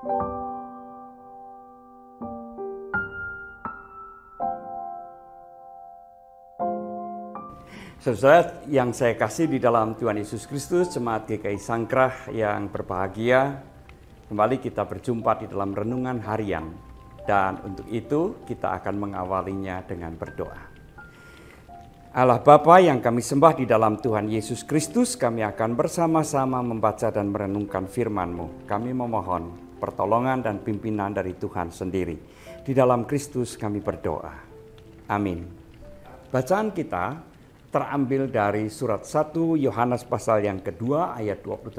Saudara yang saya kasih di dalam Tuhan Yesus Kristus, Jemaat GKI Sangkrah yang berbahagia, kembali kita berjumpa di dalam renungan harian. Dan untuk itu kita akan mengawalinya dengan berdoa. Allah Bapa yang kami sembah di dalam Tuhan Yesus Kristus, kami akan bersama-sama membaca dan merenungkan firman-Mu. Kami memohon pertolongan dan pimpinan dari Tuhan sendiri. Di dalam Kristus kami berdoa. Amin. Bacaan kita terambil dari surat 1 Yohanes pasal yang kedua ayat 28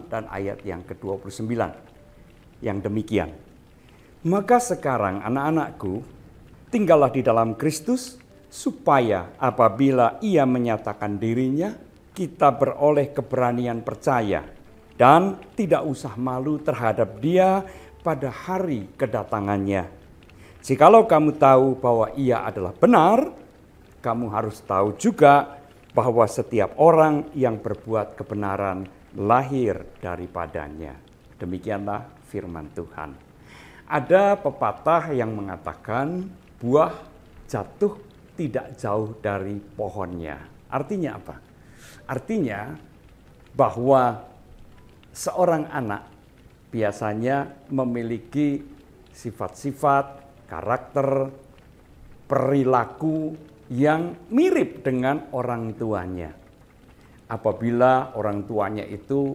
dan ayat yang ke-29. Yang demikian. Maka sekarang anak-anakku, tinggallah di dalam Kristus, supaya apabila ia menyatakan dirinya, kita beroleh keberanian percaya dan tidak usah malu terhadap dia pada hari kedatangannya. Jikalau kamu tahu bahwa ia adalah benar, kamu harus tahu juga bahwa setiap orang yang berbuat kebenaran lahir daripadanya. Demikianlah firman Tuhan. Ada pepatah yang mengatakan buah jatuh tidak jauh dari pohonnya. Artinya apa? Artinya bahwa seorang anak biasanya memiliki sifat-sifat, karakter, perilaku yang mirip dengan orang tuanya. Apabila orang tuanya itu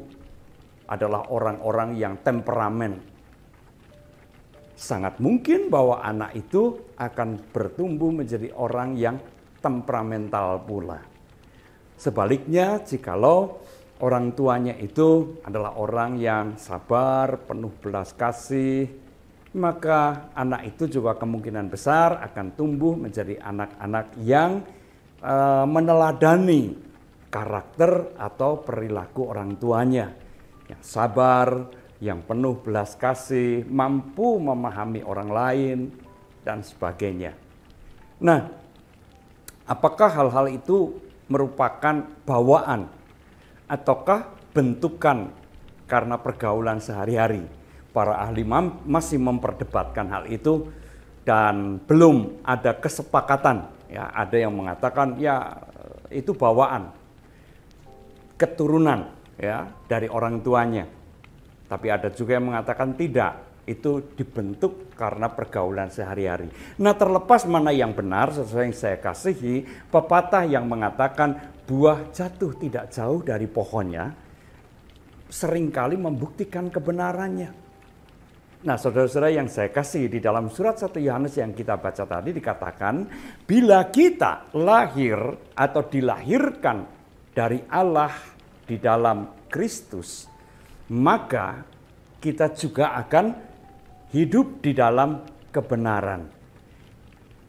adalah orang-orang yang temperamen, sangat mungkin bahwa anak itu akan bertumbuh menjadi orang yang temperamental pula. Sebaliknya, jikalau orang tuanya itu adalah orang yang sabar, penuh belas kasih, maka anak itu juga kemungkinan besar akan tumbuh menjadi anak-anak yang meneladani karakter atau perilaku orang tuanya. Yang sabar, yang penuh belas kasih, mampu memahami orang lain, dan sebagainya. Nah, apakah hal-hal itu merupakan bawaan ataukah bentukan karena pergaulan sehari-hari? Para ahli masih memperdebatkan hal itu dan belum ada kesepakatan. Ya, ada yang mengatakan ya itu bawaan, keturunan ya dari orang tuanya. Tapi ada juga yang mengatakan tidak, itu dibentuk karena pergaulan sehari-hari. Nah, terlepas mana yang benar, sesuai yang saya kasihi, pepatah yang mengatakan buah jatuh tidak jauh dari pohonnya seringkali membuktikan kebenarannya. Nah, saudara-saudara yang saya kasih, di dalam surat 1 Yohanes yang kita baca tadi dikatakan, bila kita lahir atau dilahirkan dari Allah di dalam Kristus, maka kita juga akan hidup di dalam kebenaran.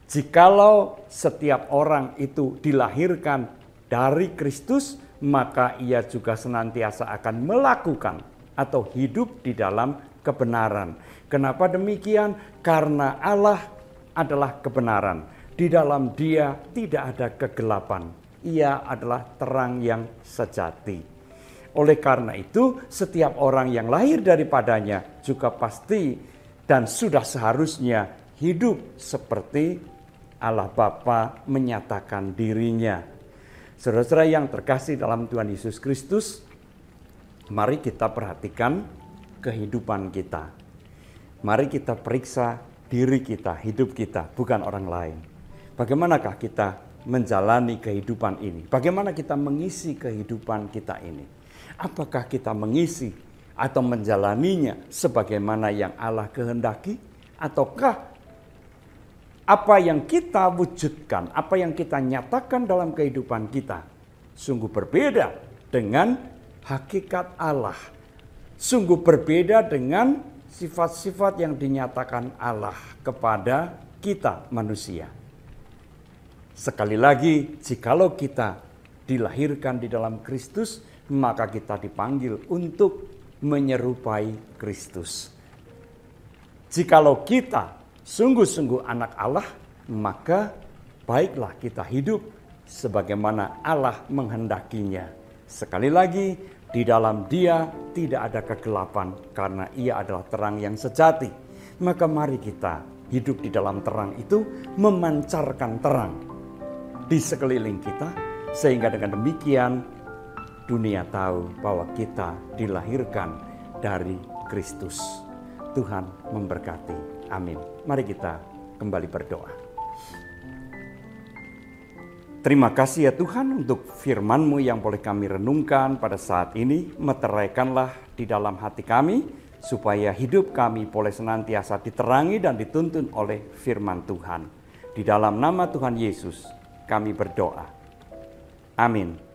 Jikalau setiap orang itu dilahirkan dari Kristus, maka ia juga senantiasa akan melakukan atau hidup di dalam kebenaran. Kenapa demikian? Karena Allah adalah kebenaran. Di dalam Dia tidak ada kegelapan. Ia adalah terang yang sejati. Oleh karena itu, setiap orang yang lahir daripadanya juga pasti dan sudah seharusnya hidup seperti Allah Bapa menyatakan dirinya. Saudara-saudara yang terkasih dalam Tuhan Yesus Kristus, mari kita perhatikan kehidupan kita. Mari kita periksa diri kita, hidup kita, bukan orang lain. Bagaimanakah kita menjalani kehidupan ini? Bagaimana kita mengisi kehidupan kita ini? Apakah kita mengisi atau menjalaninya sebagaimana yang Allah kehendaki? Ataukah apa yang kita wujudkan, apa yang kita nyatakan dalam kehidupan kita sungguh berbeda dengan hakikat Allah? Sungguh berbeda dengan sifat-sifat yang dinyatakan Allah kepada kita manusia. Sekali lagi, jikalau kita dilahirkan di dalam Kristus, maka kita dipanggil untuk menyerupai Kristus. Jikalau kita sungguh-sungguh anak Allah, maka baiklah kita hidup sebagaimana Allah menghendakinya. Sekali lagi, Di dalam Dia tidak ada kegelapan karena Ia adalah terang yang sejati. Maka mari kita hidup di dalam terang itu, memancarkan terang di sekeliling kita, sehingga dengan demikian dunia tahu bahwa kita dilahirkan dari Kristus. Tuhan memberkati. Amin. Mari kita kembali berdoa. Terima kasih ya Tuhan untuk firman-Mu yang boleh kami renungkan pada saat ini. Meteraikanlah di dalam hati kami, supaya hidup kami boleh senantiasa diterangi dan dituntun oleh firman Tuhan. Di dalam nama Tuhan Yesus kami berdoa. Amin.